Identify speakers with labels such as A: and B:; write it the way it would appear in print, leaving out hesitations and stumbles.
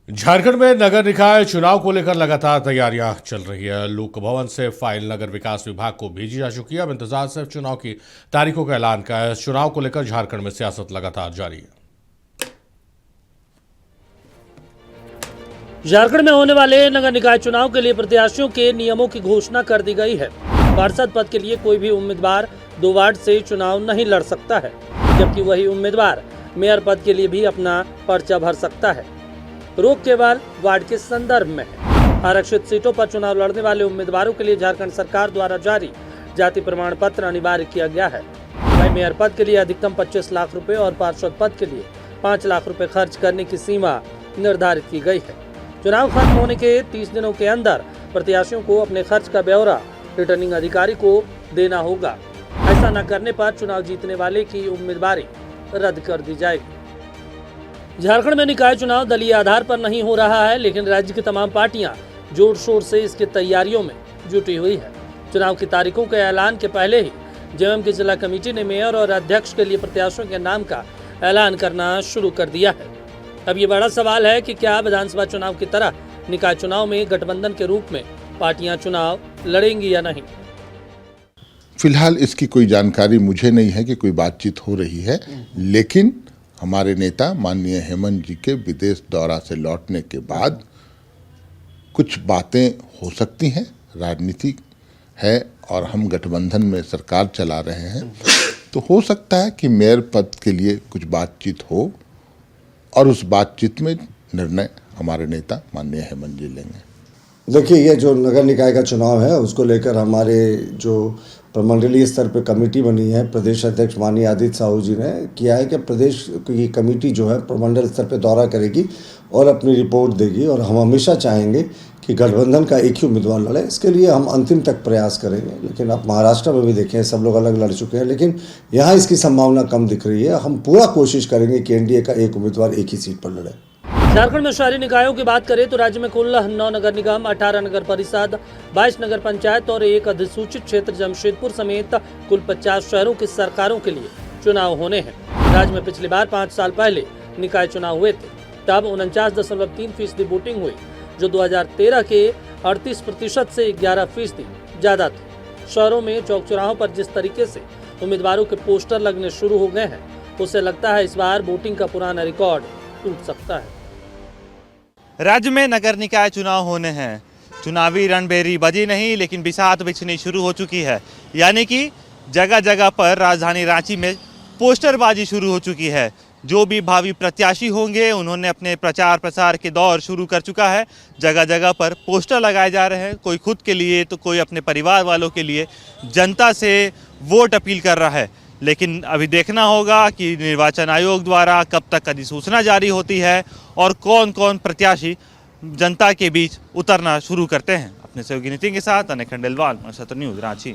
A: झारखंड में नगर निकाय चुनाव को लेकर लगातार तैयारियां चल रही है। लोक भवन से फाइल नगर विकास विभाग को भेजी जा चुकी है। अब इंतजार सिर्फ चुनाव की तारीखों का ऐलान का है। चुनाव को लेकर झारखंड में सियासत लगातार जारी है।
B: झारखंड में होने वाले नगर निकाय चुनाव के लिए प्रत्याशियों के नियमों की घोषणा कर दी गई है। पार्षद पद के लिए कोई भी उम्मीदवार 2 वार्ड से चुनाव नहीं लड़ सकता है, जबकि वही उम्मीदवार मेयर पद के लिए भी अपना पर्चा भर सकता है। रोक केवल वार्ड के संदर्भ में है। आरक्षित सीटों पर चुनाव लड़ने वाले उम्मीदवारों के लिए झारखंड सरकार द्वारा जारी जाति प्रमाण पत्र अनिवार्य किया गया है। वहीं मेयर पद के लिए अधिकतम 25 लाख रुपए और पार्षद पद के लिए 5 लाख रुपए खर्च करने की सीमा निर्धारित की गई है। चुनाव खत्म होने के 30 दिनों के अंदर प्रत्याशियों को अपने खर्च का ब्यौरा रिटर्निंग अधिकारी को देना होगा। ऐसा न करने पर चुनाव जीतने वाले की उम्मीदवारी रद्द कर दी जाएगी। झारखंड में निकाय चुनाव दलीय आधार पर नहीं हो रहा है, लेकिन राज्य की तमाम पार्टियां जोर शोर से इसकी तैयारियों में जुटी हुई है। चुनाव की तारीखों के ऐलान के पहले ही जेएम की जिला कमेटी ने मेयर और अध्यक्ष के लिए प्रत्याशियों के नाम का ऐलान करना शुरू कर दिया है। अब ये बड़ा सवाल है कि क्या विधानसभा चुनाव की तरह निकाय चुनाव में गठबंधन के रूप में पार्टियां चुनाव लड़ेंगी या नहीं।
C: फिलहाल इसकी कोई जानकारी मुझे नहीं है कि कोई बातचीत हो रही है, लेकिन हमारे नेता माननीय हेमंत जी के विदेश दौरा से लौटने के बाद कुछ बातें हो सकती हैं। राजनीति है और हम गठबंधन में सरकार चला रहे हैं, तो हो सकता है कि मेयर पद के लिए कुछ बातचीत हो और उस बातचीत में निर्णय हमारे नेता माननीय हेमंत जी लेंगे।
D: देखिए, ये जो नगर निकाय का चुनाव है उसको लेकर हमारे जो प्रमंडलीय स्तर पे कमेटी बनी है, प्रदेश अध्यक्ष माननीय आदित्य साहू जी ने किया है कि प्रदेश की कमेटी जो है प्रमंडल स्तर पे दौरा करेगी और अपनी रिपोर्ट देगी। और हम हमेशा चाहेंगे कि गठबंधन का एक ही उम्मीदवार लड़े। इसके लिए हम अंतिम तक प्रयास करेंगे। लेकिन आप महाराष्ट्र में भी देखें, सब लोग अलग लड़ चुके हैं, लेकिन यहाँ इसकी संभावना कम दिख रही है। हम पूरा कोशिश करेंगे कि एनडीए का एक उम्मीदवार एक ही सीट पर लड़े।
B: झारखंड में शहरी निकायों की बात करें तो राज्य में कुल 9 नगर निगम, 18 नगर परिषद, 22 नगर पंचायत और एक अधिसूचित क्षेत्र जमशेदपुर समेत कुल 50 शहरों की सरकारों के लिए चुनाव होने हैं। राज्य में पिछली बार 5 साल पहले निकाय चुनाव हुए थे, तब 49.3% वोटिंग हुई, जो 2013 के 38% से 11% ज्यादा थी। शहरों में चौक चौराहों पर जिस तरीके से उम्मीदवारों के पोस्टर लगने शुरू हो गए हैं, उससे लगता है इस बार वोटिंग का पुराना रिकॉर्ड टूट सकता है।
E: राज्य में नगर निकाय चुनाव होने हैं। चुनावी रणबेरी बजी नहीं, लेकिन बिसात बिछनी शुरू हो चुकी है। यानी कि जगह जगह पर राजधानी रांची में पोस्टरबाजी शुरू हो चुकी है। जो भी भावी प्रत्याशी होंगे उन्होंने अपने प्रचार प्रसार के दौर शुरू कर चुका है। जगह जगह पर पोस्टर लगाए जा रहे हैं, कोई खुद के लिए तो कोई अपने परिवार वालों के लिए जनता से वोट अपील कर रहा है। लेकिन अभी देखना होगा कि निर्वाचन आयोग द्वारा कब तक अधिसूचना जारी होती है और कौन कौन प्रत्याशी जनता के बीच उतरना शुरू करते हैं। अपने सहयोगी नितिन के साथ अनिल खंडेलवाल, मनसत्र न्यूज़, रांची।